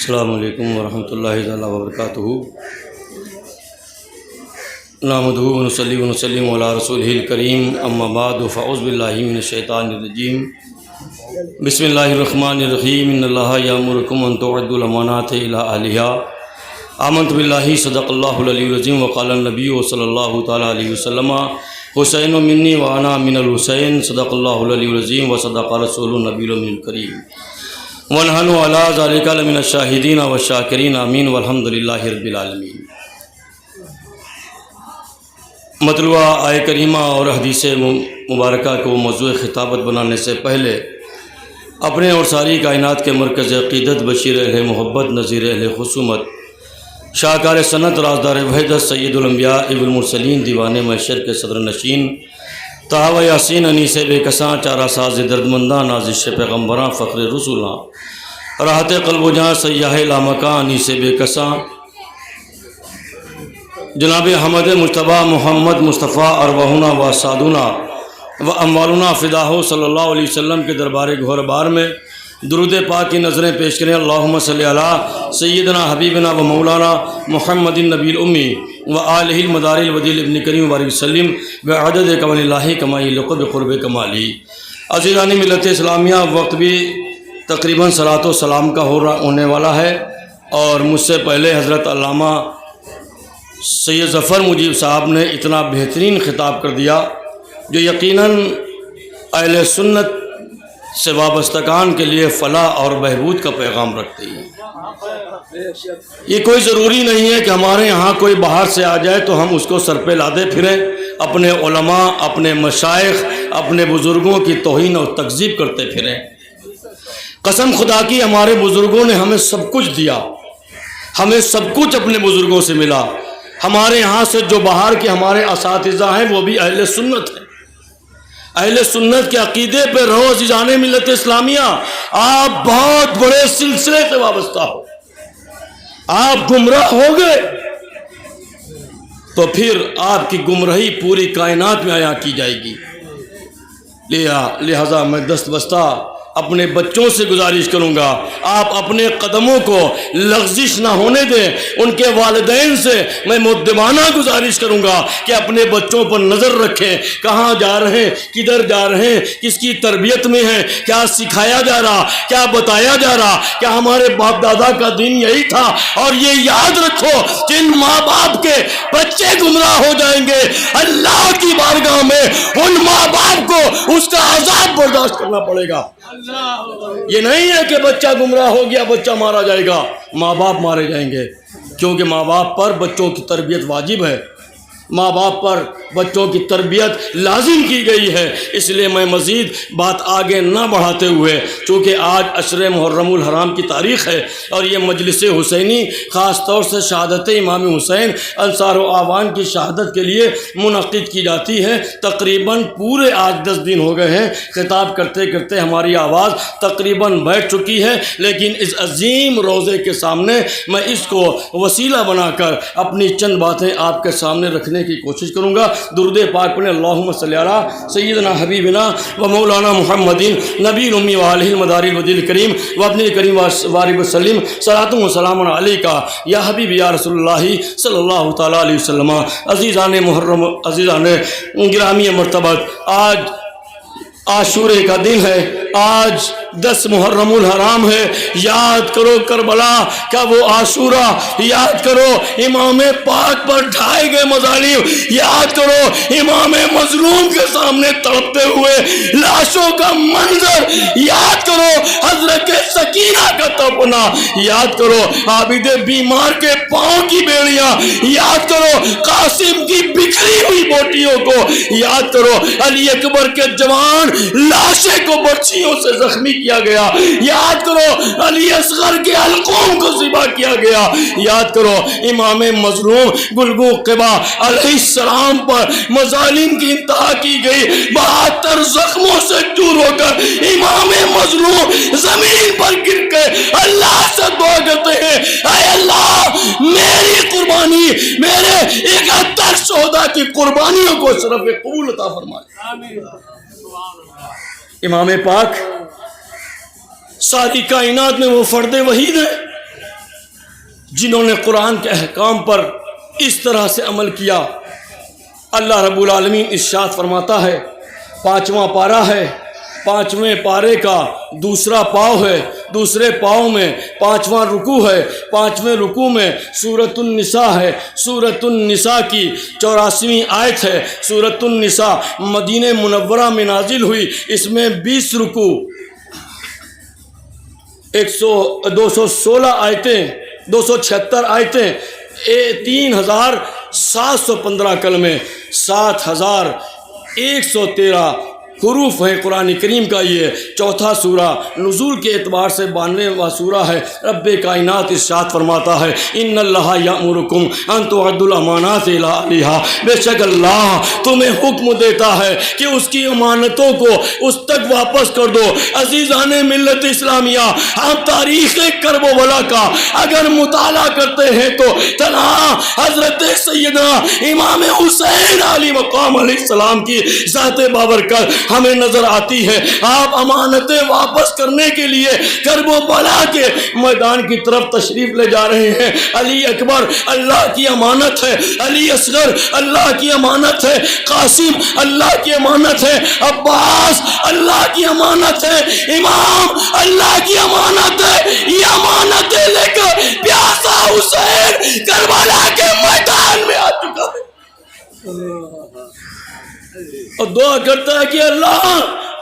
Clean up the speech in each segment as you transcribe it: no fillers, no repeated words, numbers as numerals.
السلام علیکم ورحمۃ اللہ تعالیٰ وبرکاتہ۔ نحمدہ ونصلی ونسلم علی رسولہ الکریم، اما بعد فاعوذ باللہ من الشیطان الرجیم، بسم اللہ الرحمن الرحیم۔ ان اللہ یامرکم ان تؤدوا الامانات الی اہلہا، آمنت باللہ صدق اللہ العلی العظیم۔ وقال النبی صلی اللہ تعالیٰ علیہ وسلم حسین منی وانا من الحسین، صدق اللہ العلی العظیم وصدق رسول النبی الامین الکریم، ونحن علی ذلک لمن الشاہدین والشاکرین، آمین والحمد للہ رب العالمین۔ مطلوبہ آیہ کریمہ اور حدیث مبارکہ کو موضوع خطابت بنانے سے پہلے اپنے اور ساری کائنات کے مرکز عقیدت، بشیر اہل محبت، نذیر اہل خصومت، شاہکار سنت، رازدار وحدت، سید الانبیاء ابو المرسلین، دیوان محشر کے صدر نشین، طہ یاسین، انیس بے کساں، چارہ ساز دردمنداں، نازش پیغمبراں، فخر رسولاں، راحت قلب و جاں، سیاح لامکاں، انیس بے کساں، جناب حمد مجتبیٰ محمد مصطفیٰ ارواحنا و سادنا و اموالنا فداہ صلی اللہ علیہ وسلم کے دربار گہر بار میں درود پاک کی نظریں پیش کریں۔ اللہم صلی علی سیدنا حبیبنا و مولانا محمد النبی الامی و آلہ المدار الودیل ابن کریم وبارک وسلم بعدد کمال اللہ کمائی لقب قرب کمالی۔ عزیزان ملت اسلامیہ، وقت بھی تقریباً صلاۃ و سلام کا ہونے والا ہے، اور مجھ سے پہلے حضرت علامہ سید ظفر مجیب صاحب نے اتنا بہترین خطاب کر دیا جو یقیناً اہل سنت سے وابستگان کے لیے فلاح اور بہبود کا پیغام رکھتی ہے۔ یہ کوئی ضروری نہیں ہے کہ ہمارے یہاں کوئی باہر سے آ جائے تو ہم اس کو سر پہ لادے پھریں، اپنے علماء، اپنے مشائخ، اپنے بزرگوں کی توہین اور تکذیب کرتے پھریں۔ قسم خدا کی ہمارے بزرگوں نے ہمیں سب کچھ دیا، ہمیں سب کچھ اپنے بزرگوں سے ملا۔ ہمارے یہاں سے جو باہر کے ہمارے اساتذہ ہیں وہ بھی اہل سنت ہیں۔ اہل سنت کے عقیدے پہ رہو عزیزان ملت اسلامیہ، آپ بہت بڑے سلسلے سے وابستہ ہو۔ آپ گمراہ ہو گئے تو پھر آپ کی گمراہی پوری کائنات میں عیاں کی جائے گی۔ لہذا میں دست بستہ اپنے بچوں سے گزارش کروں گا، آپ اپنے قدموں کو لغزش نہ ہونے دیں۔ ان کے والدین سے میں مؤدبانہ گزارش کروں گا کہ اپنے بچوں پر نظر رکھیں، کہاں جا رہے ہیں، کدھر جا رہے ہیں، کس کی تربیت میں ہیں، کیا سکھایا جا رہا، کیا بتایا جا رہا، کیا ہمارے باپ دادا کا دین یہی تھا۔ اور یہ یاد رکھو، جن ماں باپ کے بچے گمراہ ہو جائیں گے، اللہ کی بارگاہ میں ان ماں باپ کو اس کا عذاب برداشت کرنا پڑے گا۔ یہ نہیں ہے کہ بچہ گمراہ ہو گیا بچہ مارا جائے گا، ماں باپ مارے جائیں گے، کیونکہ ماں باپ پر بچوں کی تربیت واجب ہے، ماں باپ پر بچوں کی تربیت لازم کی گئی ہے۔ اس لیے میں مزید بات آگے نہ بڑھاتے ہوئے، چونکہ آج عشر محرم الحرام کی تاریخ ہے اور یہ مجلس حسینی خاص طور سے شہادت امام حسین انصار و اعوان کی شہادت کے لیے منعقد کی جاتی ہے۔ تقریباً پورے آج 10 دن ہو گئے ہیں، خطاب کرتے کرتے ہماری آواز تقریباً بیٹھ چکی ہے، لیکن اس عظیم روزے کے سامنے میں اس کو وسیلہ بنا کر اپنی چند باتیں آپ کے سامنے رکھنے کی کوشش کروں گا۔ درود پاک پڑھیں۔ اللہم صلی علی سیدنا حبیبنا و مولانا محمد نبی الامی و آلہ المدار الودیل کریم و ابن کریم وبارک وسلم، صلاۃ و سلام علیکہ یا حبیب یا رسول اللہ صلی اللہ تعالیٰ علیہ وسلم۔ عزیزان محرم، عزیزان گرامی مرتبت، آج عاشورے کا دن ہے، آج 10 محرم الحرام ہے۔ یاد کرو کربلا کا وہ عاشورہ، یاد کرو امام پاک پر ڈھائے گئے مظالم، یاد کرو امام مظلوم کے سامنے تڑپتے ہوئے لاشوں کا منظر، یاد کرو حضرت سکینہ کا تڑپنا، یاد کرو عابد بیمار کے پاؤں کی بیڑیاں، یاد کرو قاسم کی بکھری ہوئی بوٹیوں کو، یاد کرو علی اکبر کے جوان لاشیں کو برچھیوں سے زخمی کیا گیا، یاد کرو علی اصغر کے حلقوم کو ذبح کیا گیا، یاد کرو امام مظلوم گلگو قبا علیہ السلام پر مظالم کی انتہا کی گئی، 72 زخموں سے چور ہو کر امام مظلوم زمین پر گر کے اللہ سے دعا کرتے ہیں، اے اللہ میری قربانی، میرے 71 شہداء کی قربانیوں کو شرف قبول عطا فرمائے۔ امام پاک ساری کائنات میں وہ فرد وحید ہے جنہوں نے قرآن کے احکام پر اس طرح سے عمل کیا، اللہ رب العالمین ارشاد فرماتا ہے، 5واں پارہ ہے، 5ویں پارے کا دوسرا پاؤ ہے، دوسرے پاؤں میں 5واں رکوع ہے، 5ویں رکوع میں سورۃ النساء ہے، سورۃ النساء کی 84ویں آیت ہے۔ سورۃ النساء مدینہ منورہ میں نازل ہوئی، اس میں 20 رکوع، 216 آیتیں، 276 آیتیں، 3715 کلمے، 7113 حروف ہیں قرآن کریم کا۔ یہ چوتھا سورہ نزول کے اعتبار سے 92واں سورہ ہے۔ رب کائنات ارشاد فرماتا ہے، ان اللہ یامرکم ان تؤدوا الامانات الی اہلھا، بے شک اللہ تمہیں حکم دیتا ہے کہ اس کی امانتوں کو اس تک واپس کر دو۔ عزیزان ملت اسلامیہ، ہم تاریخ کرب و بلا کا اگر مطالعہ کرتے ہیں تو تنہا حضرت سیدنا امام حسین علی مقام علیہ السلام کی ذات بابرکت ہمیں نظر آتی ہے۔ آپ امانتیں واپس کرنے کے لیے کرب و بلا کے میدان کی طرف تشریف لے جا رہے ہیں۔ علی اکبر اللہ کی امانت ہے، علی اصغر اللہ کی امانت ہے، قاسم اللہ کی امانت ہے، عباس اللہ کی امانت ہے، امام اللہ کی امانت ہے۔ یہ امانتیں لے کر پیاسا حسین کربلا کے میدان میں آ چکا ہے اور دعا کرتا ہے کہ اللہ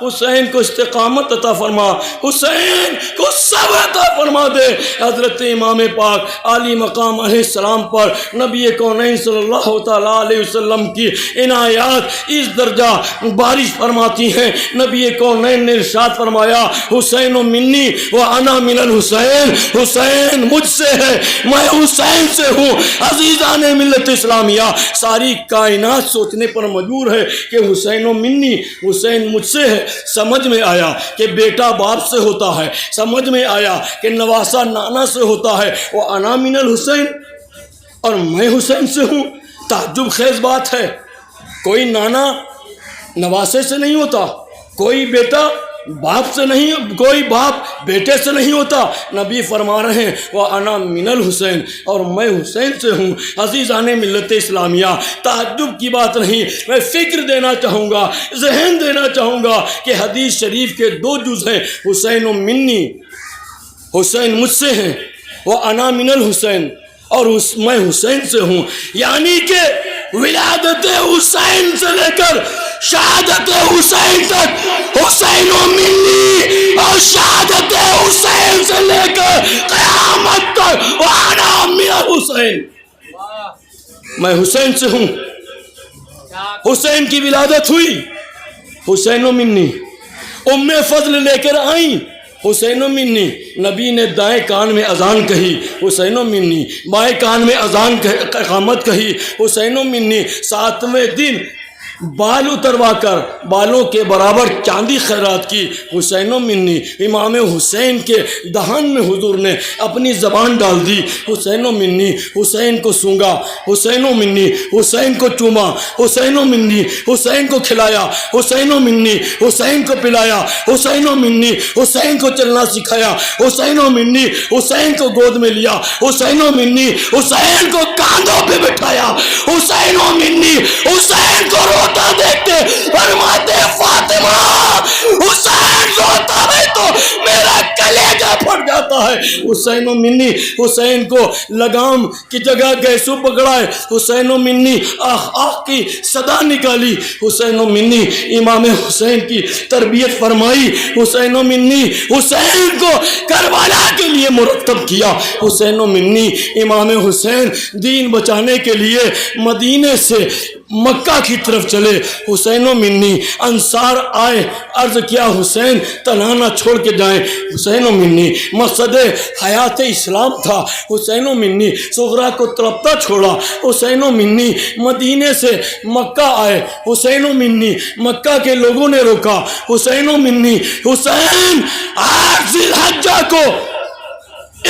حسین کو استقامت عطا فرما، حسین کو صبر عطا فرما دے۔ حضرت امام پاک علی مقام علیہ السلام پر نبی کونین صلی اللہ تعالیٰ علیہ وسلم کی عنایات اس درجہ بارش فرماتی ہیں۔ نبی کونین نے ارشاد فرمایا، حسین منی وانا من الحسین، حسین مجھ سے ہے، میں حسین سے ہوں۔ عزیزان ملت اسلامیہ، ساری کائنات سوچنے پر مجبور ہے کہ حسین منی، حسین مجھ سے ہے۔ سمجھ میں آیا کہ بیٹا باپ سے ہوتا ہے، سمجھ میں آیا کہ نواسا نانا سے ہوتا ہے، وہ انا من الحسین، اور میں حسین سے ہوں۔ تعجب خیز بات ہے، کوئی نانا نواسے سے نہیں ہوتا، کوئی بیٹا باپ سے نہیں، کوئی باپ بیٹے سے نہیں ہوتا۔ نبی فرما رہے ہیں وَأَنَا مِنَ الْحُسَيْنِ، اور میں حسین سے ہوں۔ عزیزان ملت اسلامیہ، تعجب کی بات نہیں، میں فکر دینا چاہوں گا، ذہن دینا چاہوں گا کہ حدیث شریف کے 2 جز ہیں، حسین منی، حسین مجھ سے ہیں، وَأَنَا مِنَ الْحُسَيْنِ، اور میں حسین سے ہوں۔ یعنی کہ ولادت حسین سے لے کر شہادت حسین تک، حسین و منی، اور شہادت حسین سے لے کر قیامت تک، وانا من حسین، میں حسین سے ہوں۔ حسین کی ولادت ہوئی، حسین و منی، ام فضل لے کر آئیں، حسین و منی، نبی نے دائیں کان میں اذان کہی، حسین و منی، بائیں کان میں اذان اقامت کہی، حسین و منی، 7ویں دن بال اتروا کر بالوں کے برابر چاندی خیرات کی، حسین و منی۔ امام حسین کے دہن میں حضور نے اپنی زبان ڈال دی، حسین و منی، حسین کو سونگا، حسین و منی، حسین کو چوما، حسین و منی، حسین کو کھلایا، حسین و منی، حسین کو پلایا، حسین و منی، حسین کو چلنا سکھایا، حسین و منی، حسین کو گود میں لیا، حسین و منی، حسین کو کاندھوں پہ بٹھایا، حسین و منی، حسین کو روتا دیکھتے فرماتے فاطمہ حسین روتا ہے تو میرا کلیجہ پھٹ جاتا ہے۔ حسین و منی، حسین کو لگام کی جگہ گیسو پکڑائے، حسین و منی آہ آہ کی صدا نکالی، حسین و منی امام حسین کی تربیت فرمائی، حسین و منی حسین کو کربلا کے لیے مرتب کیا، حسین و منی امام حسین دین بچانے کے لیے مدینے سے مکہ کی طرف چلے، حسین و منی انصار آئے، عرض کیا حسین تنہا نہ چھوڑ کے جائیں، حسین و منی مقصد حیات اسلام تھا، حسین و منی صغرا کو تڑپتا چھوڑا، حسین و منی مدینے سے مکہ آئے، حسین و منی مکہ کے لوگوں نے روکا، حسین و منی، حسین 8 ذی الحجہ کو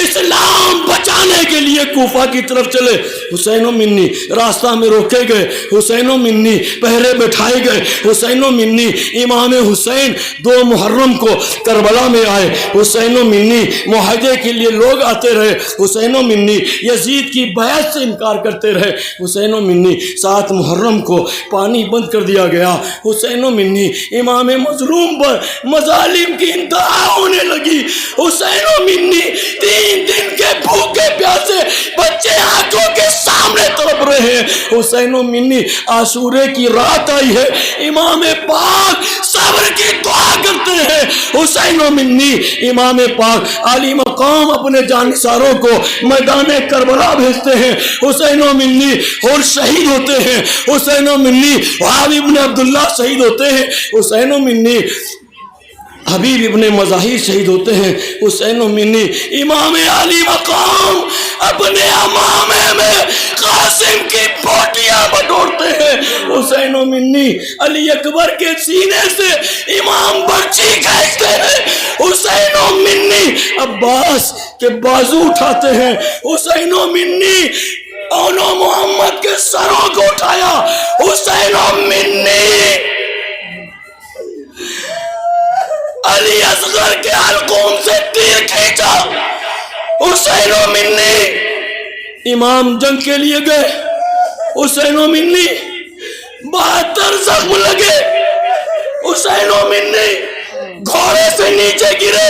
اسلام بچانے کے لیے کوفہ کی طرف چلے، حسین و منی راستہ میں روکے گئے، حسین و منی پہرے بٹھائے گئے، حسین و منی امام حسین 2 محرم کو کربلا میں آئے، حسین و منی معاہدے کے لیے لوگ آتے رہے، حسین و منی یزید کی بیعت سے انکار کرتے رہے، حسین و منی 7 محرم کو پانی بند کر دیا گیا، حسین و منی امام مظلوم پر مظالم کی انتہا ہونے لگی، حسین و منی 3 دن کے بھوکے پیاسے بچے آنکھوں کے سامنے تڑپ رہے ہیں، حسین و منی عاشورے کی رات آئی ہے، امام پاک صبر کی دعا کرتے ہیں، حسین و منی امام پاک عالی مقام اپنے جانثاروں کو میدان کربلا بھیجتے ہیں، حسین و منی اور شہید ہوتے ہیں، حسین و منی وہاب ابن عبداللہ شہید ہوتے ہیں، حسین و منی حبیب ابن مظاہر شہید ہوتے ہیں، حسین و منی امام علی مقام اپنے امامے میں قاسم کی بوٹیاں بٹورتے ہیں، حسین و منی علی اکبر کے سینے سے امام برچی کھینچتے ہیں، حسین و منی عباس کے بازو اٹھاتے ہیں، حسین و منی اونو محمد کے سروں کو اٹھایا، حسین و منی علی اصغر کے حلقوم سے تیر کھینچا، حسین و منی امام جنگ کے لیے گئے، حسین و منی 72 زخم لگے، حسین و منی گھوڑے سے نیچے گرے،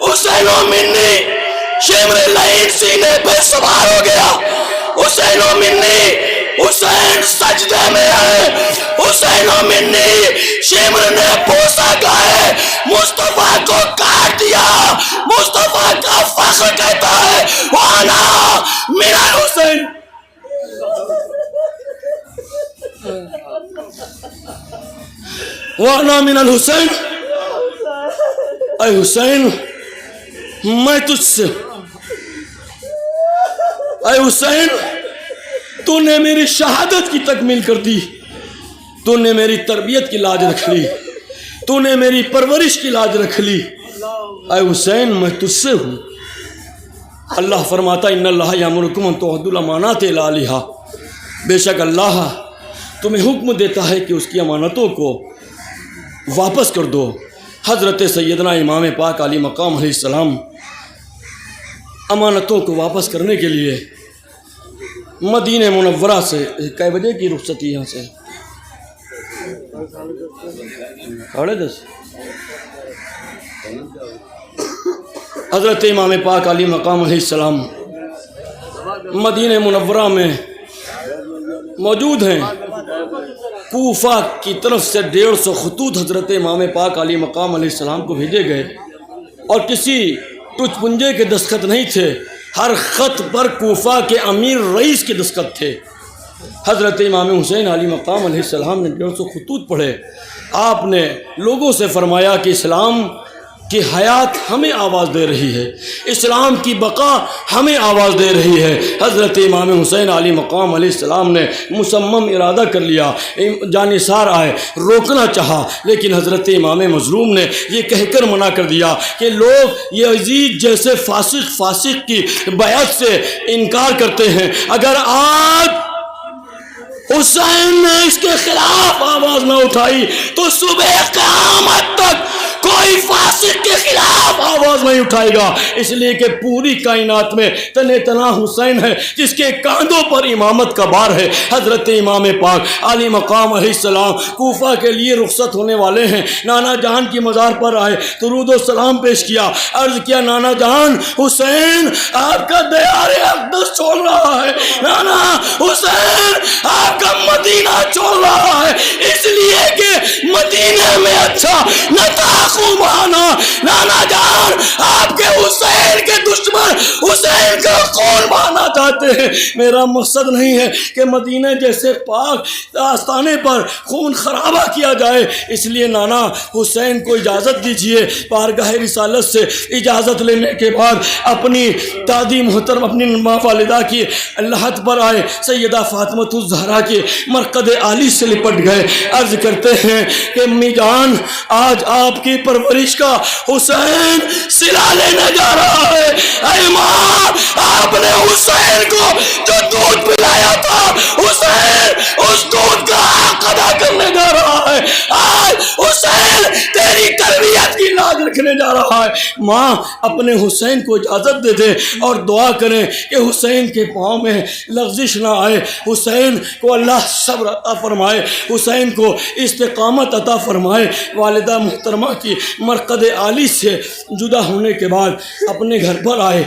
حسین و منی شمر لعین سینے پہ سوار ہو گیا، حسین و منی حسین سجدے میں ہے، حسین و منی شمر نے بوسہ گائے مصطفیٰ کو کاٹ دیا، مصطفیٰ کا فخر کہتا ہے وانا میرا حسین، وانا من الحسین، اے حسین میں تجھ سے، اے حسین تو نے میری شہادت کی تکمیل کر دی، تو نے میری تربیت کی لاج رکھ لی، تو نے میری پرورش کی لاج رکھ لی، اے حسین میں تجھ سے ہوں۔ اللہ فرماتا ان اللہ یامرکم ان تؤدوا الامانات الی اہلھا، بے شک اللہ تمہیں حکم دیتا ہے کہ اس کی امانتوں کو واپس کر دو۔ حضرت سیدنا امام پاک علی مقام علیہ السلام امانتوں کو واپس کرنے کے لیے مدینہ منورہ سے کئی بجے کی رخصتی یہاں سے 10:30 حضرت امام پاک علی مقام علیہ السلام مدینہ منورہ میں موجود ہیں، کوفہ کی طرف سے 150 خطوط حضرت امام پاک علی مقام علیہ السلام کو بھیجے گئے اور کسی ٹچ پنجے کے دستخط نہیں تھے، ہر خط پر کوفہ کے امیر رئیس کے دستخط تھے۔ حضرت امام حسین علی مقام علیہ السلام نے 150 خطوط پڑھے، آپ نے لوگوں سے فرمایا کہ اسلام کی حیات ہمیں آواز دے رہی ہے، اسلام کی بقا ہمیں آواز دے رہی ہے۔ حضرت امام حسین علی مقام علیہ السلام نے مصمم ارادہ کر لیا، جانثار آئے، روکنا چاہا، لیکن حضرت امام مظلوم نے یہ کہہ کر منع کر دیا کہ لوگ یزید جیسے فاسق کی بیعت سے انکار کرتے ہیں، اگر آج حسین نے اس کے خلاف آواز نہ اٹھائی تو صبح قیامت تک کوئی فاسق کے خلاف آواز نہیں اٹھائے گا، اس لیے کہ پوری کائنات میں تنہ تنہا حسین ہے جس کے کاندھوں پر امامت کا بار ہے۔ حضرت امام پاک علی مقام علیہ السلام کوفہ کے لیے رخصت ہونے والے ہیں، نانا جان کی مزار پر آئے، درود و سلام پیش کیا، عرض کیا نانا جان حسین آپ کا دیار اقدس چھوڑ رہا ہے، نانا حسین آپ کا مدینہ چھوڑ رہا ہے، اس لیے کہ مدینہ میں اچھا نتاخ بہانا، نانا جان آپ کے حسین کے دشمن حسین کا خون بہانا چاہتے ہیں، میرا مقصد نہیں ہے کہ مدینہ جیسے پاک آستانے پر خون خرابہ کیا جائے، اس لیے نانا حسین کو اجازت دیجئے۔ بارگاہ رسالت سے اجازت لینے کے بعد اپنی دادی محترم اپنی ماں والدہ کی لحد پر آئے، سیدہ فاطمہ الزہرا کے مرقد عالی سے لپٹ گئے، عرض کرتے ہیں کہ امی جان آج آپ کی پرورش کا حسین صلہ لینے جا رہا ہے، اے ماں آپ نے حسین کو جو دودھ پلایا تھا، حسین اس دودھ کا حق ادا کرنے جا رہا ہے۔ آج حسین تیری تربیت کی لاج رکھنے جا رہا ہے۔ ماں اپنے حسین کو اجازت دے دے اور دعا کریں کہ حسین کے پاؤں میں لغزش نہ آئے، حسین کو اللہ صبر عطا فرمائے، حسین کو استقامت عطا فرمائے۔ والدہ محترمہ کی مرقد عالی سے جدا ہونے کے بعد اپنے گھر پر آئے،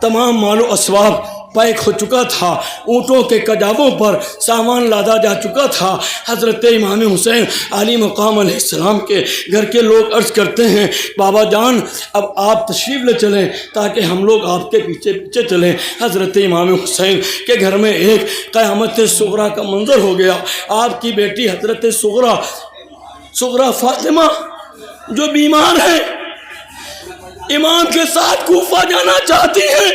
تمام مال و اسباب پیک ہو چکا تھا، اونٹوں کے کجاووں پر سامان لادا جا چکا تھا۔ حضرت امام حسین علی مقام علیہ السلام کے گھر کے لوگ عرض کرتے ہیں بابا جان اب آپ تشریف لے چلیں تاکہ ہم لوگ آپ کے پیچھے پیچھے چلیں۔ حضرت امام حسین کے گھر میں ایک قیامت صغریٰ کا منظر ہو گیا۔ آپ کی بیٹی حضرت صغریٰ فاطمہ جو بیمار ہے، امام کے ساتھ کوفہ جانا چاہتی ہیں۔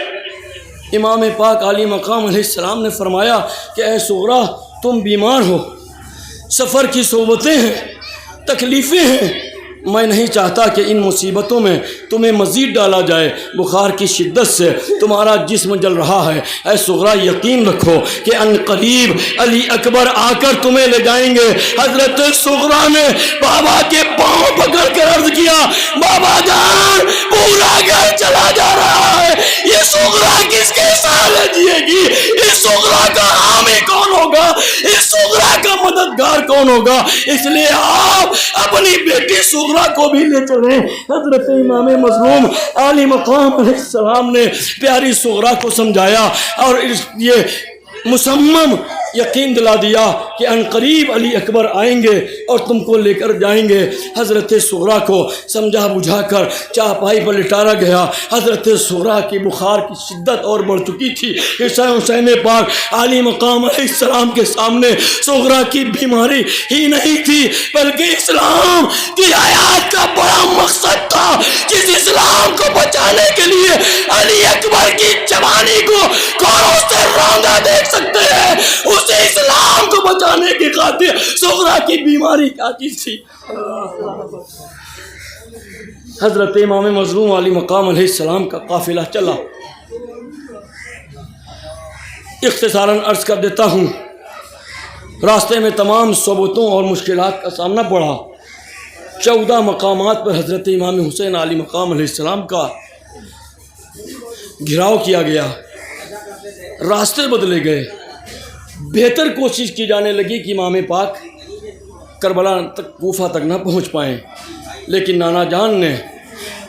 امام پاک علی مقام علیہ السلام نے فرمایا کہ اے صغریٰ تم بیمار ہو، سفر کی صعوبتیں ہیں، تکلیفیں ہیں، میں نہیں چاہتا کہ ان مصیبتوں میں تمہیں مزید ڈالا جائے، بخار کی شدت سے تمہارا جسم جل رہا ہے۔ اے صغریٰ یقین رکھو کہ ان قریب علی اکبر آ کر تمہیں لے جائیں گے۔ حضرت صغریٰ نے بابا کے پاؤں پکڑ کر عرض کیا بابا جان پورا گھر چلا جا رہا ہے، یہ صغریٰ کس کے ساتھ جیے گی؟ اس صغریٰ کا حامی کون ہوگا؟ اس صغریٰ کا مددگار کون ہوگا؟ اس لیے آپ اپنی بیٹی صغریٰ کو بھی لے چلیں۔ حضرت امام مظلوم علی مقام علیہ السلام نے پیاری صغریٰ کو سمجھایا اور یہ مصمم یقین دلا دیا کہ ان قریب علی اکبر آئیں گے اور تم کو لے کر جائیں گے۔ حضرت صغریٰ کو سمجھا بجھا کر چارپائی پر لٹایا گیا۔ حضرت صغریٰ کی بخار کی شدت اور بڑھ چکی تھی۔ حسین پاک علی مقام علیہ السلام کے سامنے صغریٰ کی بیماری ہی نہیں تھی بلکہ اسلام کی حیات کا بڑا مقصد تھا، جس اسلام کو بچانے کے لیے علی اکبر کی جوانی کو کونوں سے روندا دیکھ سکتے ہیں، اسے اسلام کو بچانے کی خاطر صغریٰ کی بیماری کیا چیز تھی۔ حضرت امام مظلوم علی مقام علیہ السلام کا قافلہ چلا۔ اختصاراً عرض کر دیتا ہوں، راستے میں تمام صعوبتوں اور مشکلات کا سامنا پڑا۔ 14 مقامات پر حضرت امام حسین علی مقام علیہ السلام کا گھیراؤ کیا گیا، راستے بدلے گئے، بہتر کوشش کی جانے لگی کہ امام پاک کربلا تک کوفہ تک نہ پہنچ پائیں، لیکن نانا جان نے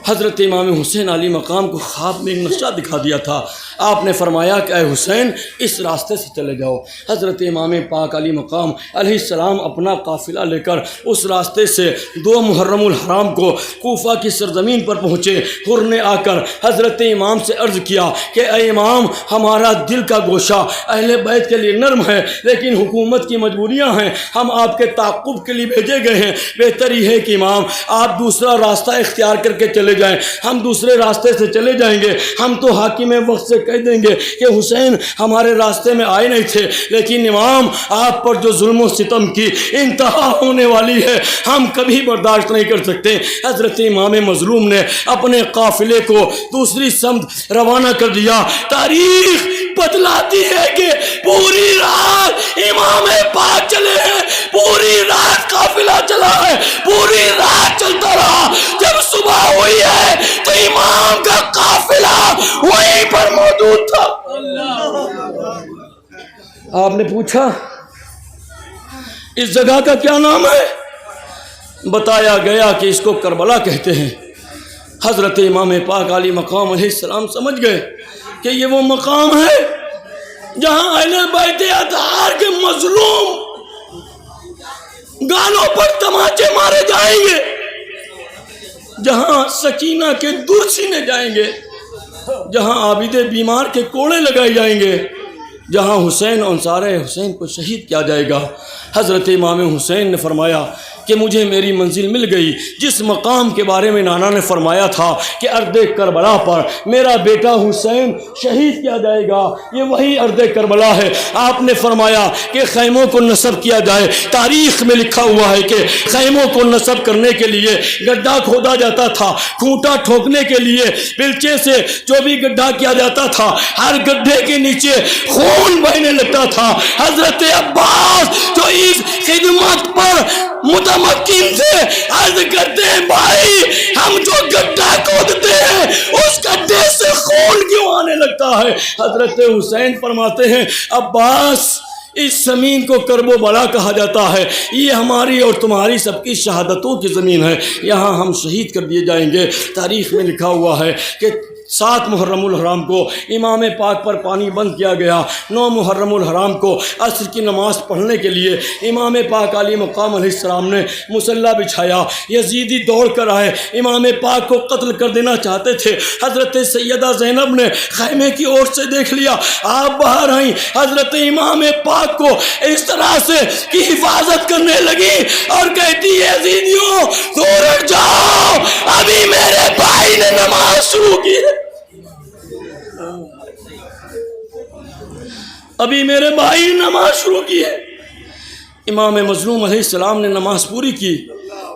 حضرت امام حسین علی مقام کو خواب میں ایک نقشہ دکھا دیا تھا۔ آپ نے فرمایا کہ اے حسین اس راستے سے چلے جاؤ۔ حضرت امام پاک علی مقام علیہ السلام اپنا قافلہ لے کر اس راستے سے 2 محرم الحرام کو کوفہ کی سرزمین پر پہنچے۔ حر نے آ کر حضرت امام سے عرض کیا کہ اے امام ہمارا دل کا گوشہ اہل بیت کے لیے نرم ہے، لیکن حکومت کی مجبوریاں ہیں، ہم آپ کے تعاقب کے لیے بھیجے گئے ہیں، بہتر ہی ہے کہ امام آپ دوسرا راستہ اختیار کر کے چلے جائیں۔ ہم دوسرے راستے سے چلے جائیں گے، ہم تو حاکم وقت سے کہہ دیں گے کہ حسین ہمارے راستے میں آئے نہیں تھے، لیکن امام آپ پر جو ظلم و ستم کی انتہا ہونے والی ہے ہم کبھی برداشت نہیں کر سکتے۔ حضرت امام مظلوم نے اپنے قافلے کو دوسری سمت روانہ کر دیا۔ تاریخ بتلاتی ہے کہ پوری رات امام پاک چلے ہیں، پوری رات قافلہ چلا ہے، پوری رات چلتا رہا۔ جب صبح ہوئی ہے تو امام کا قافلہ وہیں پر موجود تھا۔ آپ نے پوچھا اس جگہ کا کیا نام ہے؟ بتایا گیا کہ اس کو کربلا کہتے ہیں۔ حضرت امام پاک علی مقام علیہ السلام سمجھ گئے کہ یہ وہ مقام ہے جہاں اہل بیت اطہار کے مظلوم گالوں پر تماچے مارے جائیں گے، جہاں سکینہ کے در سینے جائیں گے، جہاں عابد بیمار کے کوڑے لگائے جائیں گے، جہاں حسین انصار حسین کو شہید کیا جائے گا۔ حضرت امام حسین نے فرمایا کہ مجھے میری منزل مل گئی۔ جس مقام کے بارے میں نانا نے فرمایا تھا کہ ارض کربلا پر میرا بیٹا حسین شہید کیا جائے گا، یہ وہی ارض کربلا ہے۔ آپ نے فرمایا کہ خیموں کو نصب کیا جائے۔ تاریخ میں لکھا ہوا ہے کہ خیموں کو نصب کرنے کے لیے گڈھا کھودا جاتا تھا، کھوٹا ٹھوکنے کے لیے بلچے سے جو بھی گڈھا کیا جاتا تھا، ہر گڈھے کے نیچے خون بہنے لگتا تھا۔ حضرت عباس جو اس خدمت پر متمکن تھے عرض کرتے ہیں بھائی ہم جو گڈھا کھودتے ہیں اس گڈھے سے خون کیوں آنے لگتا ہے؟ حضرت حسین فرماتے ہیں عباس اس زمین کو کرب و بلا کہا جاتا ہے، یہ ہماری اور تمہاری سب کی شہادتوں کی زمین ہے، یہاں ہم شہید کر دیے جائیں گے۔ تاریخ میں لکھا ہوا ہے کہ 7 محرم الحرام کو امام پاک پر پانی بند کیا گیا۔ 9 محرم الحرام کو عصر کی نماز پڑھنے کے لیے امام پاک علی مقام علیہ السلام نے مصلی بچھایا۔ یزیدی دوڑ کر آئے، امام پاک کو قتل کر دینا چاہتے تھے۔ حضرت سیدہ زینب نے خیمے کی اور سے دیکھ لیا، آپ باہر آئیں، حضرت امام پاک کو اس طرح سے کی حفاظت کرنے لگی اور کہتی ہے یزیدیوں دور ہٹ جاؤ، ابھی میرے بھائی نے نماز شروع کی ہے، ابھی میرے بھائی نے نماز شروع کی ہے۔ امام مظلوم علیہ السلام نے نماز پوری کی،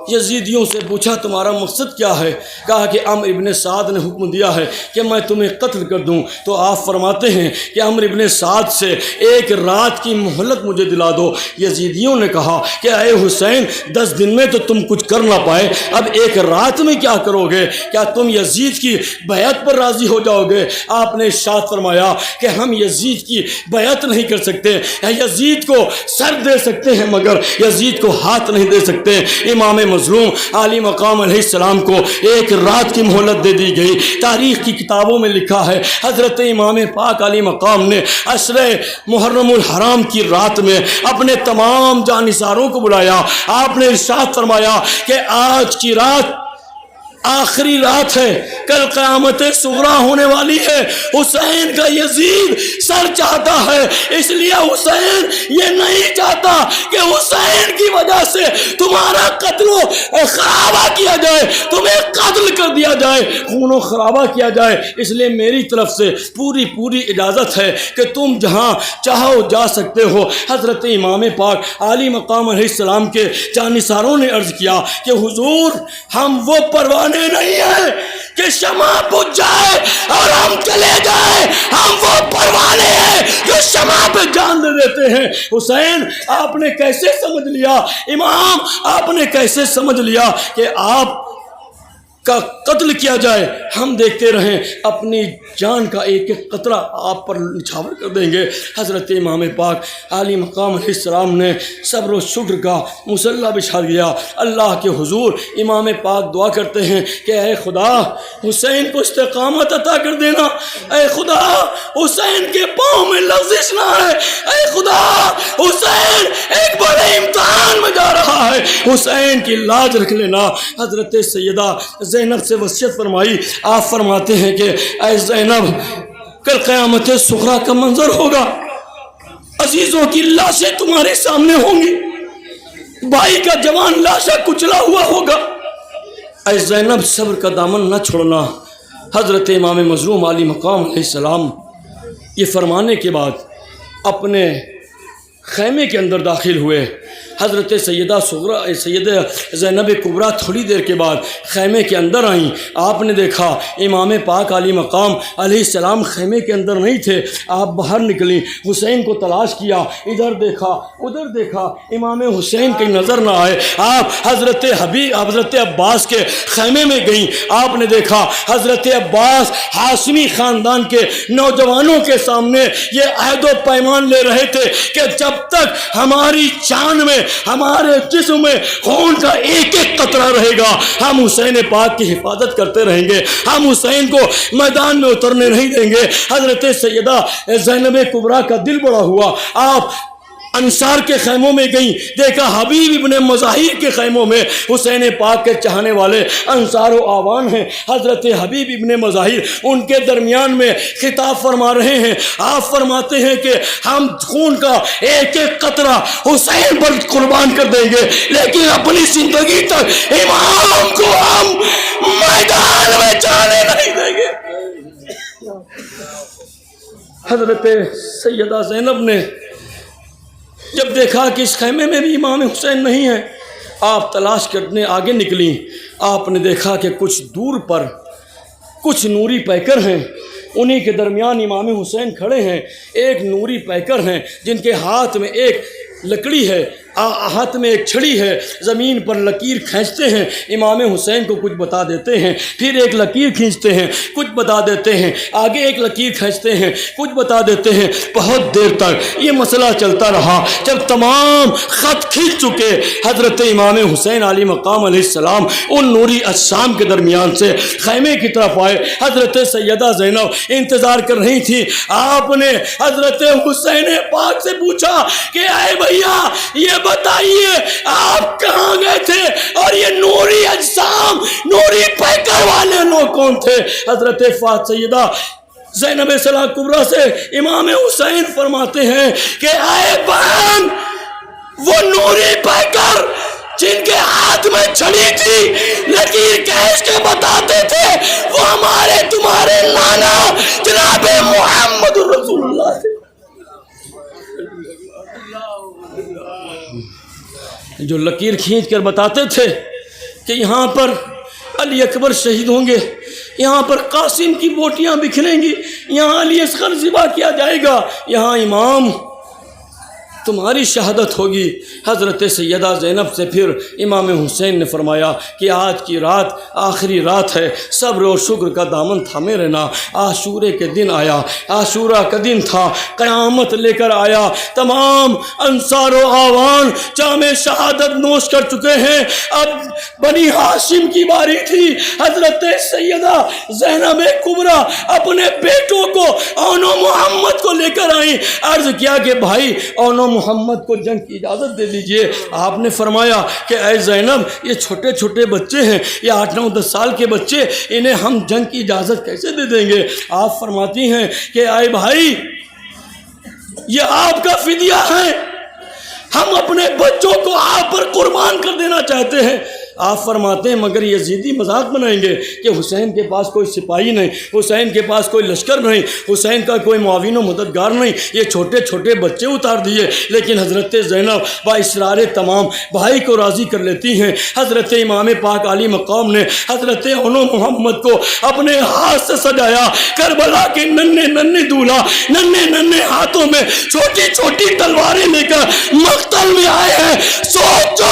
یزیدیوں سے پوچھا تمہارا مقصد کیا ہے؟ کہا کہ عمرو ابن سعد نے حکم دیا ہے کہ میں تمہیں قتل کر دوں۔ تو آپ فرماتے ہیں کہ عمرو ابن سعد سے 1 رات کی مہلت مجھے دلا دو۔ یزیدیوں نے کہا کہ اے حسین 10 دن میں تو تم کچھ کر نہ پائے، اب 1 رات میں کیا کرو گے؟ کیا تم یزید کی بیعت پر راضی ہو جاؤ گے؟ آپ نے ارشاد فرمایا کہ ہم یزید کی بیعت نہیں کر سکتے، یزید کو سر دے سکتے ہیں مگر یزید کو ہاتھ نہیں دے سکتے۔ امام مظلوم علی مقام علیہ السلام کو 1 رات کی مہلت دے دی گئی۔ تاریخ کی کتابوں میں لکھا ہے حضرت امام پاک علی مقام نے عشرہ محرم الحرام کی رات میں اپنے تمام جانثاروں کو بلایا۔ آپ نے ارشاد فرمایا کہ آج کی رات آخری رات ہے، کل قیامت صغریٰ ہونے والی ہے، حسین کا یزید سر چاہتا ہے، اس لیے حسین یہ نہیں چاہتا کہ حسین کی وجہ سے تمہارا قتل و خرابہ کیا جائے، تمہیں قتل کر دیا جائے، خون و خرابہ کیا جائے، اس لیے میری طرف سے پوری اجازت ہے کہ تم جہاں چاہو جا سکتے ہو۔ حضرت امام پاک علی مقام علیہ السلام کے جانثاروں نے عرض کیا کہ حضور ہم وہ پروانے نہیں ہے کہ شمع بجھ جائے اور ہم چلے جائیں، ہم وہ پروانے ہیں جو شمع پہ جان دے دیتے ہیں۔ حسین آپ نے کیسے سمجھ لیا؟ امام آپ نے کیسے سمجھ لیا کہ آپ کا قتل کیا جائے؟ ہم دیکھتے رہیں، اپنی جان کا ایک قطرہ آپ پر نچھاور کر دیں گے۔ حضرت امام پاک علی مقام علیہ السلام نے صبر و شکر کا مصلی بچھا دیا۔ اللہ کے حضور امام پاک دعا کرتے ہیں کہ اے خدا حسین کو استقامت عطا کر دینا، اے خدا حسین کے پاؤں میں لغزش نہ ہے، اے خدا حسین ایک بڑے امتحان میں جا رہا ہے، حسین کی لاج رکھ لینا۔ حضرت سیدہ زینب سے وصیت فرمائی، آپ فرماتے ہیں کہ اے زینب کل قیامت صغریٰ کا منظر ہوگا، عزیزوں کی لاشیں تمہارے سامنے ہوں گی، بھائی کا جوان لاشا کچلا ہوا ہوگا، اے زینب صبر کا دامن نہ چھوڑنا۔ حضرت امام مظلوم علی مقام علیہ السلام یہ فرمانے کے بعد اپنے خیمے کے اندر داخل ہوئے۔ حضرت سیدہ زینب کبریٰ تھوڑی دیر کے بعد خیمے کے اندر آئیں۔ آپ نے دیکھا امام پاک علی مقام علیہ السلام خیمے کے اندر نہیں تھے، آپ باہر نکلیں، حسین کو تلاش کیا، ادھر دیکھا ادھر دیکھا، امام حسین کی نظر نہ آئے۔ آپ حضرت عباس کے خیمے میں گئیں، آپ نے دیکھا حضرت عباس ہاشمی خاندان کے نوجوانوں کے سامنے یہ عہد و پیمان لے رہے تھے کہ جب تک ہماری جان میں ہمارے جسم میں خون کا ایک قطرہ رہے گا ہم حسین پاک کی حفاظت کرتے رہیں گے، ہم حسین کو میدان میں اترنے نہیں دیں گے۔ حضرت سیدہ زینب کبریٰ کا دل بڑا ہوا، آپ انصار کے خیموں میں گئیں، دیکھا حبیب ابن مظاہر کے خیموں میں حسین پاک کے چاہنے والے انصار و آوان ہیں۔ حضرت حبیب ابن مظاہر ان کے درمیان میں خطاب فرما رہے ہیں۔ آپ فرماتے ہیں کہ ہم خون کا ایک ایک قطرہ حسین پر قربان کر دیں گے، لیکن اپنی زندگی تک امام کو ہم میدان میں جانے نہیں دیں گے۔ حضرت سیدہ زینب نے جب دیکھا کہ اس خیمے میں بھی امام حسین نہیں ہے، آپ تلاش کرنے آگے نکلیں۔ آپ نے دیکھا کہ کچھ دور پر کچھ نوری پیکر ہیں، انہی کے درمیان امام حسین کھڑے ہیں۔ ایک نوری پیکر ہیں جن کے ہاتھ میں ایک لکڑی ہے، ہاتھ میں ایک چھڑی ہے، زمین پر لکیر کھینچتے ہیں، امام حسین کو کچھ بتا دیتے ہیں، پھر ایک لکیر کھینچتے ہیں، کچھ بتا دیتے ہیں، آگے ایک لکیر کھینچتے ہیں، کچھ بتا دیتے ہیں۔ بہت دیر تک یہ مسئلہ چلتا رہا۔ جب تمام خط کھینچ چکے، حضرت امام حسین علیہ مقام علیہ السلام ان نوری اجسام کے درمیان سے خیمے کی طرف آئے۔ حضرت سیدہ زینب انتظار کر رہی تھی۔ آپ نے حضرت حسین پاک سے پوچھا کہ اے بھیا یہ بتائیے آپ کہاں گئے تھے اور یہ نوری اجسام، نوری پیکر والے لوگ کون تھے؟ حضرت سیدہ زینب سلام کبریٰ سے امام حسین فرماتے ہیں کہ اے بہن، وہ نوری پیکر جن کے ہاتھ میں چھڑی تھی، لکیر کھینچ کے بتاتے تھے، وہ ہمارے تمہارے نانا جناب محمد رسول اللہ تھے، جو لکیر کھینچ کر بتاتے تھے کہ یہاں پر علی اکبر شہید ہوں گے، یہاں پر قاسم کی بوٹیاں بکھریں گی، یہاں علی اصغر ذبح کیا جائے گا، یہاں امام تمہاری شہادت ہوگی۔ حضرت سیدہ زینب سے پھر امام حسین نے فرمایا کہ آج کی رات آخری رات ہے، صبر و شکر کا دامن تھامے رہنا۔ عاشورے کے دن آیا، عاشورہ کا دن تھا، قیامت لے کر آیا۔ تمام انصار و آوان جام شہادت نوش کر چکے ہیں، اب بنی ہاشم کی باری تھی۔ حضرت سیدہ زینب کبریٰ اپنے بیٹوں کو اون و محمد کو لے کر آئیں۔ عرض کیا کہ بھائی اون و محمد کو جنگ کی اجازت دے دیجئے۔ آپ نے فرمایا کہ اے زینب، یہ چھوٹے چھوٹے بچے ہیں، یہ 8-9-10 سال کے بچے، انہیں ہم جنگ کی اجازت کیسے دے دیں گے؟ آپ فرماتی ہیں کہ اے بھائی، یہ آپ کا فدیہ ہے، ہم اپنے بچوں کو آپ پر قربان کر دینا چاہتے ہیں۔ آپ فرماتے ہیں مگر یزیدی مذاق بنائیں گے کہ حسین کے پاس کوئی سپاہی نہیں، حسین کے پاس کوئی لشکر نہیں، حسین کا کوئی معاون و مددگار نہیں، یہ چھوٹے چھوٹے بچے اتار دیے۔ لیکن حضرت زینب با اصرار تمام بھائی کو راضی کر لیتی ہیں۔ حضرت امام پاک علی مقام نے حضرت اون و محمد کو اپنے ہاتھ سے سجایا۔ کربلا کے ننھے ننھے دولہا ننھے ننھے ہاتھوں میں چھوٹی چھوٹی تلواریں لے کر مقتل میں آئے ہیں۔ سوچو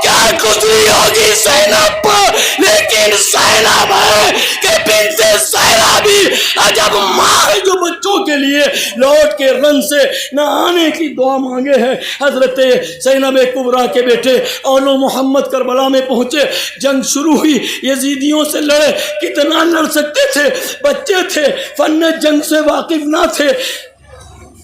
کیا گزری ہوگی زینب پر، لیکن زینب ہے کہ بنت زہرا بھی عجب ماں ہے جو بچوں کے لیے لوٹ کے رن سے نہ آنے کی دعا مانگے ہیں۔ حضرت زینب کبریٰ کے بیٹے اون و محمد کربلا میں پہنچے، جنگ شروع ہوئی، یزیدیوں سے لڑے، کتنا لڑ سکتے تھے، بچے تھے، فن جنگ سے واقف نہ تھے،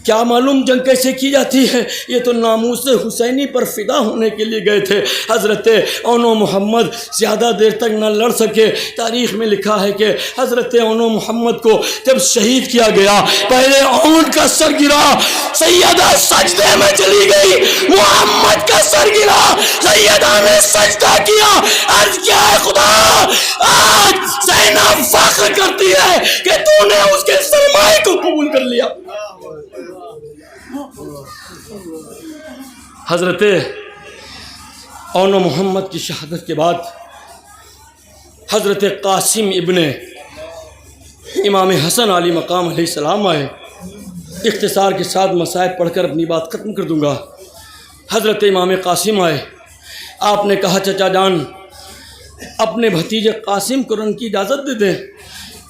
کیا معلوم جنگ کیسے کی جاتی ہے، یہ تو ناموس حسینی پر فدا ہونے کے لیے گئے تھے۔ حضرت اون و محمد زیادہ دیر تک نہ لڑ سکے۔ تاریخ میں لکھا ہے کہ حضرت اون و محمد کو جب شہید کیا گیا، پہلے اون کا سر گرا، سیدہ سجدے میں چلی گئی، محمد کا سر گرا، سیدہ نے سجدہ کیا، عرض کیا ہے خدا، آج زینب فخر کرتی ہے کہ تو نے اس کے سرمایہ کو قبول کر لیا۔ حضرت اون و محمد کی شہادت کے بعد حضرت قاسم ابن امام حسن علی مقام علیہ السلام آئے۔ اختصار کے ساتھ مسائل پڑھ کر اپنی بات ختم کر دوں گا۔ حضرت امام قاسم آئے، آپ نے کہا چچا جان اپنے بھتیجے قاسم کو رنگ کی اجازت دے دیں۔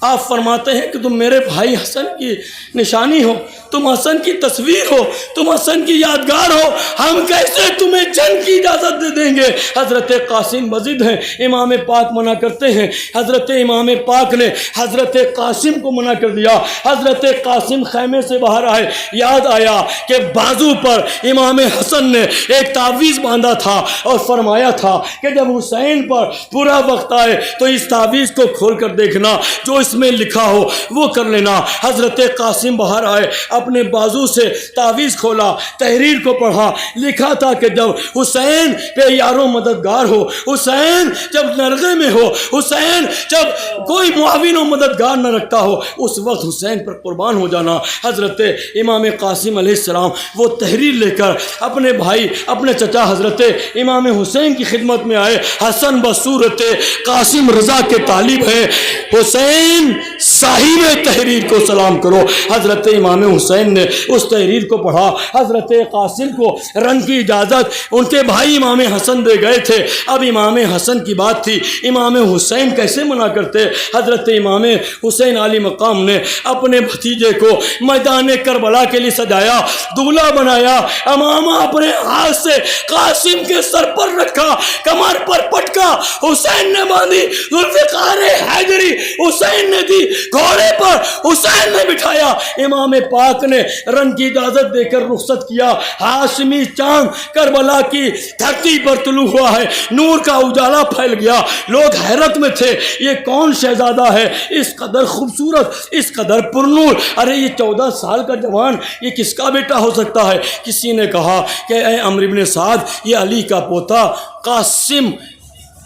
آپ فرماتے ہیں کہ تم میرے بھائی حسن کی نشانی ہو، تم حسن کی تصویر ہو، تم حسن کی یادگار ہو، ہم کیسے تمہیں جنگ کی اجازت دے دیں گے؟ حضرت قاسم مزید ہیں، امام پاک منع کرتے ہیں، حضرت امام پاک نے حضرت قاسم کو منع کر دیا۔ حضرت قاسم خیمے سے باہر آئے، یاد آیا کہ بازو پر امام حسن نے ایک تعویذ باندھا تھا اور فرمایا تھا کہ جب حسین پر برا وقت آئے تو اس تعویذ کو کھول کر دیکھنا، جو اس میں لکھا ہو وہ کر لینا۔ حضرت قاسم باہر آئے، اپنے بازو سے تعویذ کھولا، تحریر کو پڑھا، لکھا تھا کہ جب حسین پہ یارو مددگار ہو، حسین جب نرغے میں ہو، حسین جب کوئی معاون و مددگار نہ رکھتا ہو، اس وقت حسین پر قربان ہو جانا۔ حضرت امام قاسم علیہ السلام وہ تحریر لے کر اپنے بھائی، اپنے چچا حضرت امام حسین کی خدمت میں آئے۔ حسن بصورت قاسم رضا کے طالب ہیں، حسین صاحب تحریر کو سلام کرو۔ حضرت امام حسین نے اس تحریر کو پڑھا، حضرت قاسم کو رنگ کی اجازت ان کے بھائی امام حسن دے گئے تھے۔ اب امام حسن کی بات تھی، امام حسین کیسے منع کرتے؟ حضرت امام حسین علی مقام نے اپنے بھتیجے کو میدان کربلا کے لیے سجایا، دولہا بنایا، امامہ اپنے ہاتھ سے قاسم کے سر پر رکھا، کمر پر پٹکا حسین نے باندھی، ذوالفقار حیدری حسین نے دی، گھوڑے پر حسین نے بٹھایا۔ امام پاک نے رنگ کی اجازت دے کر رخصت کیا۔ ہاشمی چاند کربلا کی دھرتی پر طلوع ہوا ہے، نور کا اجالا پھیل گیا، لوگ حیرت میں تھے، یہ کون شہزادہ ہے اس قدر خوبصورت، اس قدر پرنور؟ ارے یہ 14 سال کا جوان، یہ کس کا بیٹا ہو سکتا ہے؟ کسی نے کہا کہ اے عمرو بن سعد، یہ علی کا پوتا قاسم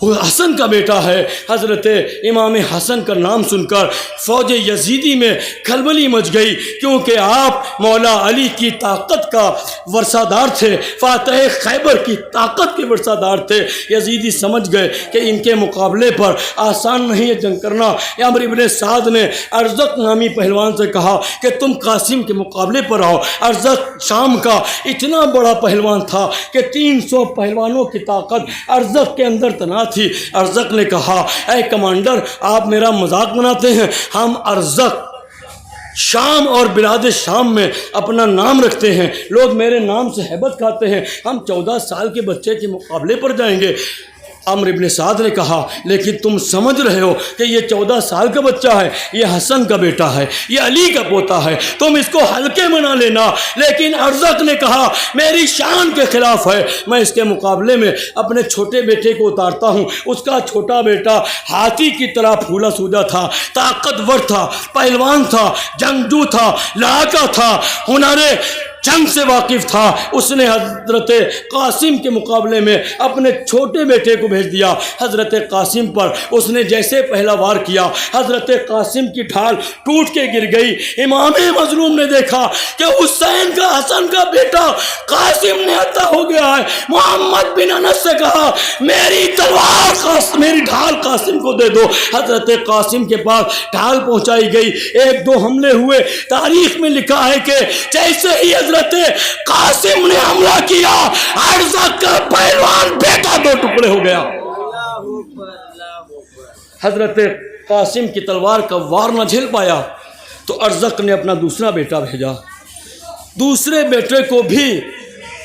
حسن کا بیٹا ہے۔ حضرت امام حسن کا نام سن کر فوج یزیدی میں کھلبلی مچ گئی، کیونکہ آپ مولا علی کی طاقت کا ورثہ دار تھے، فاتح خیبر کی طاقت کے ورثہ دار تھے۔ یزیدی سمجھ گئے کہ ان کے مقابلے پر آسان نہیں ہے جنگ کرنا۔ عمرو بن سعد نے ارزق نامی پہلوان سے کہا کہ تم قاسم کے مقابلے پر آؤ۔ ارزق شام کا اتنا بڑا پہلوان تھا کہ 300 پہلوانوں کی طاقت ارزق کے اندر تنہا تھی۔ ارزق نے کہا اے کمانڈر، آپ میرا مذاق بناتے ہیں، ہم ارزق شام اور بلاد شام میں اپنا نام رکھتے ہیں، لوگ میرے نام سے ہیبت کھاتے ہیں، ہم 14 سال کے بچے کے مقابلے پر جائیں گے؟ عمرو بن سعد نے کہا لیکن تم سمجھ رہے ہو کہ یہ 14 سال کا بچہ ہے، یہ حسن کا بیٹا ہے، یہ علی کا پوتا ہے، تم اس کو ہلکے میں نہ لینا۔ لیکن ارزق نے کہا میری شان کے خلاف ہے، میں اس کے مقابلے میں اپنے چھوٹے بیٹے کو اتارتا ہوں۔ اس کا چھوٹا بیٹا ہاتھی کی طرح پھولا سوجا تھا، طاقتور تھا، پہلوان تھا، جنگجو تھا، لڑاکا تھا، ہنر جنگ سے واقف تھا۔ اس نے حضرت قاسم کے مقابلے میں اپنے چھوٹے بیٹے کو بھیج دیا۔ حضرت قاسم پر اس نے جیسے پہلا وار کیا، حضرت قاسم کی ڈھال ٹوٹ کے گر گئی۔ امام مظلوم نے دیکھا کہ حسین کا حسن کا بیٹا قاسم نہتا ہو گیا ہے۔ محمد بن انس سے کہا میری تلوار، میری ڈھال قاسم کو دے دو۔ حضرت قاسم کے پاس ڈھال پہنچائی گئی، 1-2 حملے ہوئے۔ تاریخ میں لکھا ہے کہ جیسے ہی حضرت قاسم نے حملہ کیا، ارزق کا پہلوان بیٹا 2 ٹکڑے ہو گیا۔ حضرت قاسم کی تلوار کا وار نہ جھیل پایا تو ارزق نے اپنا دوسرا بیٹا بھیجا۔ دوسرے بیٹے کو بھی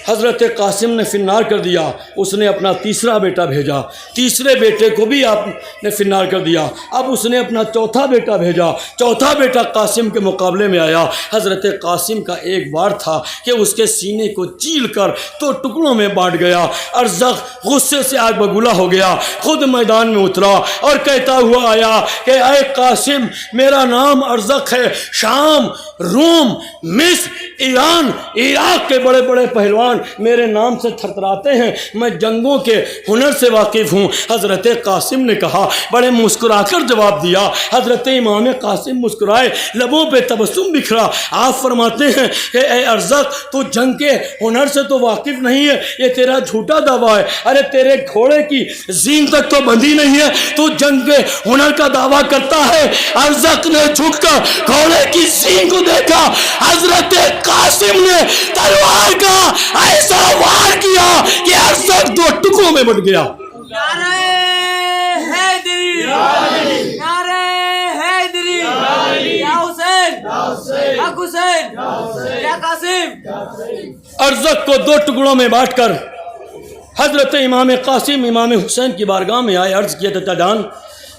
حضرت قاسم نے فنار کر دیا۔ اس نے اپنا تیسرا بیٹا بھیجا، تیسرے بیٹے کو بھی آپ نے فنار کر دیا۔ اب اس نے اپنا چوتھا بیٹا بھیجا، چوتھا بیٹا قاسم کے مقابلے میں آیا۔ حضرت قاسم کا ایک وار تھا کہ اس کے سینے کو چیل کر 2 ٹکڑوں میں بانٹ گیا۔ ارزق غصے سے آگ بگولا ہو گیا، خود میدان میں اترا اور کہتا ہوا آیا کہ اے قاسم، میرا نام ارزق ہے، شام، روم، مصر، ایران، عراق کے بڑے بڑے پہلوان میرے نام سے تھرتھراتے ہیں، میں جنگوں کے ہنر سے واقف ہوں۔ حضرت قاسم نے کہا، بڑے مسکرا کر جواب دیا۔ حضرت امام قاسم مسکرائے، لبوں پہ تبسم بکھرا۔ آپ فرماتے ہیں کہ اے ارزق، تو جنگ کے ہنر سے تو واقف نہیں ہے، یہ تیرا جھوٹا دعویٰ ہے۔ ارے تیرے گھوڑے کی زین تک تو بندھی نہیں ہے، تو جنگ کے ہنر کا دعویٰ کرتا ہے۔ ارزق نے جھک کر گھوڑے کی زین کو دیکھا، حضرت قاسم نے تلوار کا ایسا وار کیا کہ ارزق 2 ٹکڑوں میں بٹ گیا۔ نعرہ حیدری، نعرہ حیدری، حسین یا قاسم. ارزق کو دو ٹکڑوں میں بانٹ کر حضرت امام قاسم امام حسین کی بارگاہ میں آئے. عرض کیا تھا جان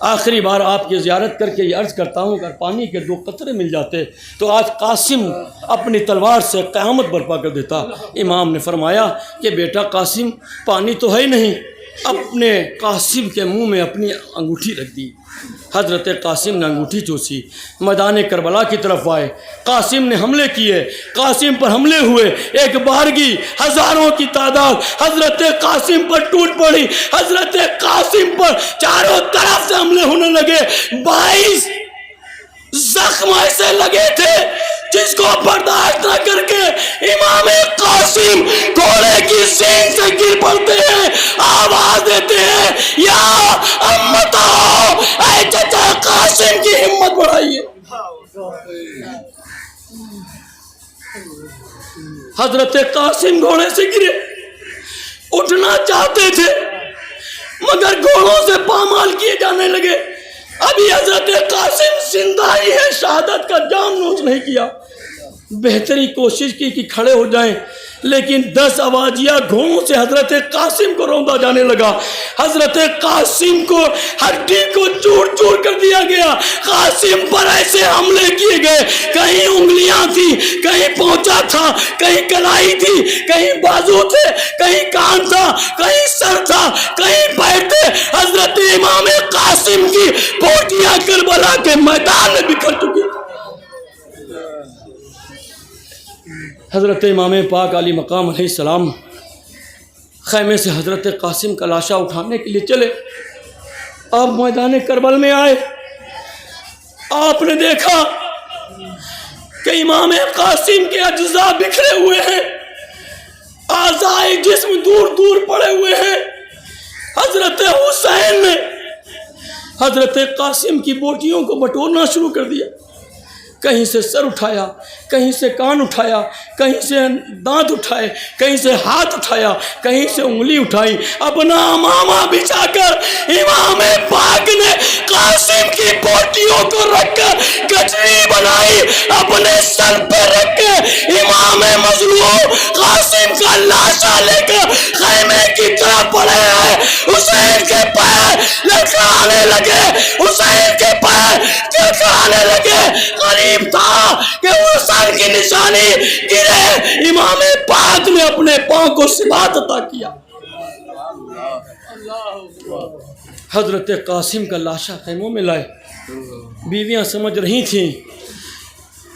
آخری بار آپ کی زیارت کر کے یہ عرض کرتا ہوں اگر پانی کے 2 قطرے مل جاتے تو آج قاسم اپنی تلوار سے قیامت برپا کر دیتا. امام نے فرمایا کہ بیٹا قاسم پانی تو ہے ہی نہیں. اپنے قاسم کے منہ میں اپنی انگوٹھی رکھ دی. حضرت قاسم نے انگوٹھی چوسی. میدان کربلا کی طرف آئے. قاسم نے حملے کیے. قاسم پر حملے ہوئے. ایک بارگی ہزاروں کی تعداد حضرت قاسم پر ٹوٹ پڑی. حضرت قاسم پر چاروں طرف سے حملے ہونے لگے. 22 زخم ایسے لگے تھے جس کو برداشت نہ کر کے امام قاسم گھوڑے کی سینگ سے گر پڑتے ہیں. آواز دیتے ہیں یا امتو اے چچا قاسم کی ہمت بڑھائیے. حضرت قاسم گھوڑے سے گرے. اٹھنا چاہتے تھے مگر گھوڑوں سے پامال کیے جانے لگے. ابھی حضرت قاسم زندہ ہی ہے. شہادت کا جام نوش نہیں کیا. بہتری کوشش کی کہ کھڑے ہو جائیں لیکن 10 آوازیہ گھوڑوں سے حضرت قاسم کو روندا جانے لگا. حضرت قاسم کو ہڈی کو چور چور کر دیا گیا. قاسم پر ایسے حملے کیے گئے کہیں انگلیاں تھی کہیں پونچا تھا کہیں کلائی تھی کہیں بازو تھے کہیں کان تھا کہیں سر تھا کہیں پیر تھے. حضرت امام قاسم کی بوٹیاں کربلا کے میدان میں بکھر چکی. حضرت امام پاک علی مقام علیہ السلام خیمے سے حضرت قاسم کا لاشا اٹھانے کے لیے چلے. آپ میدان کربل میں آئے. آپ نے دیکھا کہ امام قاسم کے اجزاء بکھرے ہوئے ہیں. اعضائے جسم دور دور پڑے ہوئے ہیں. حضرت حسین نے حضرت قاسم کی بوٹیوں کو بٹورنا شروع کر دیا. کہیں سے سر اٹھایا کہیں سے کان اٹھایا کہیں سے دانت اٹھائے کہیں سے ہاتھ اٹھایا کہیں سے انگلی اٹھائی. اپنا امامہ بچھا کر امام پاک نے قاسم کی بوٹیوں کو رکھ کر گٹری بنائی. اپنے سر پہ رکھ کے امام مظلوم قاسم کا لاشا لے کر خیمے کی طرف بڑھے ہیں. حسین کے پیر لڑکھڑانے لگے. حسین کے پیر لڑکھڑانے لگے. غریب تھا کہ وہ سر کی نشانی گرے. امام پاک نے اپنے پاؤں کو ثبات عطا کیا. حضرت قاسم کا لاشا خیموں میں لائے. بیویاں سمجھ رہی تھیں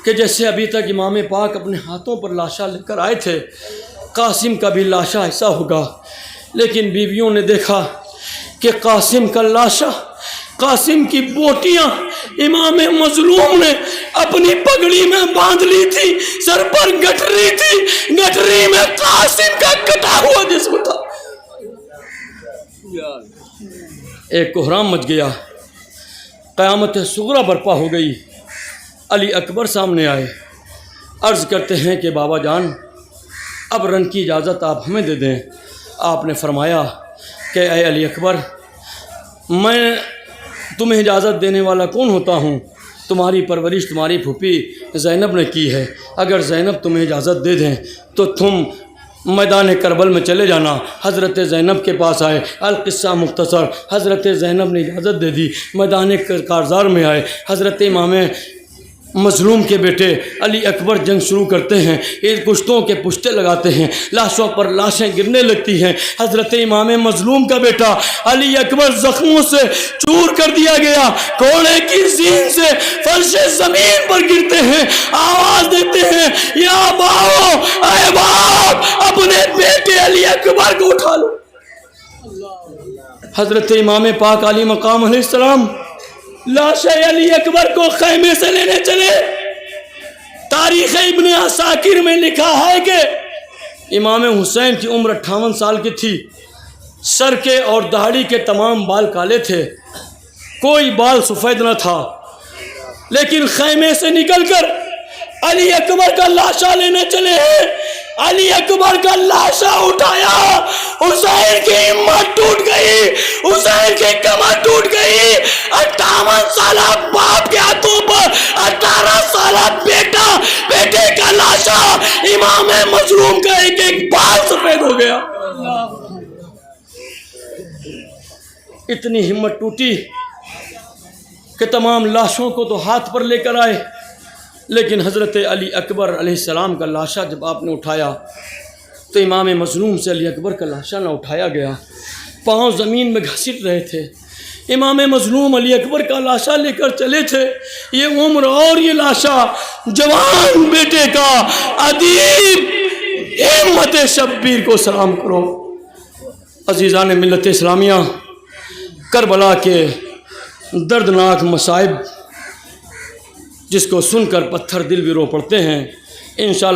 کہ جیسے ابھی تک امام پاک اپنے ہاتھوں پر لاشا لے کر آئے تھے قاسم کا بھی لاشا ایسا ہوگا. لیکن بیویوں نے دیکھا کہ قاسم کا لاشا قاسم کی بوٹیاں امام مظلوم نے اپنی پگڑی میں باندھ لی تھی. سر پر گٹری تھی. گٹری میں قاسم کا کٹا ہوا جسم تھا. ایک کوہرام مچ گیا. قیامت صغریٰ برپا ہو گئی. علی اکبر سامنے آئے. عرض کرتے ہیں کہ بابا جان اب رن کی اجازت آپ ہمیں دے دیں. آپ نے فرمایا کہ اے علی اکبر میں تمہیں اجازت دینے والا کون ہوتا ہوں؟ تمہاری پرورش تمہاری پھوپھی زینب نے کی ہے. اگر زینب تمہیں اجازت دے دیں تو تم میدان کربل میں چلے جانا. حضرت زینب کے پاس آئے. القصہ مختصر حضرت زینب نے اجازت دے دی. میدان کارزار میں آئے. حضرت امام مظلوم کے بیٹے علی اکبر جنگ شروع کرتے ہیں. یہ پشتوں کے پشتے لگاتے ہیں. لاشوں پر لاشیں گرنے لگتی ہیں. حضرت امام مظلوم کا بیٹا علی اکبر زخموں سے چور کر دیا گیا. گھوڑے کی زین سے فرش زمین پر گرتے ہیں. آواز دیتے ہیں یا باؤ اے باپ اپنے بیٹے علی اکبر کو اٹھا لو. حضرت امام پاک علی مقام علیہ السلام لاش علی اکبر کو خیمے سے لینے چلے. تاریخ ابن عساکر میں لکھا ہے کہ امام حسین کی عمر 58 سال کی تھی. سر کے اور داڑھی کے تمام بال کالے تھے. کوئی بال سفید نہ تھا. لیکن خیمے سے نکل کر علی اکبر کا لاشا لینے چلے ہیں. علی اکبر کا لاشا اٹھایا، حسین کی ہمت ٹوٹ گئی، حسین کی کمر ٹوٹ گئی۔ 58 سالہ باپ کے ہاتھوں پر 18 سالہ بیٹے کا لاشا، امام مظلوم کا ایک ایک بال سفید ہو گیا۔ اتنی ہمت ٹوٹی کہ تمام لاشوں کو تو ہاتھ پر لے کر آئے، لیکن حضرت علی اکبر علیہ السلام کا لاشا جب آپ نے اٹھایا تو امام مظلوم سے علی اکبر کا لاشا نہ اٹھایا گیا، پاؤں زمین میں گھسٹ رہے تھے۔ امام مظلوم علی اکبر کا لاشا لے کر چلے تھے، یہ عمر اور یہ لاشا جوان بیٹے کا، ادیب ہمت شبیر کو سلام کرو۔ عزیزان ملت اسلامیہ، کربلا کے دردناک مصائب جس کو سن کر پتھر دل بھی رو پڑتے ہیں، انشاءاللہ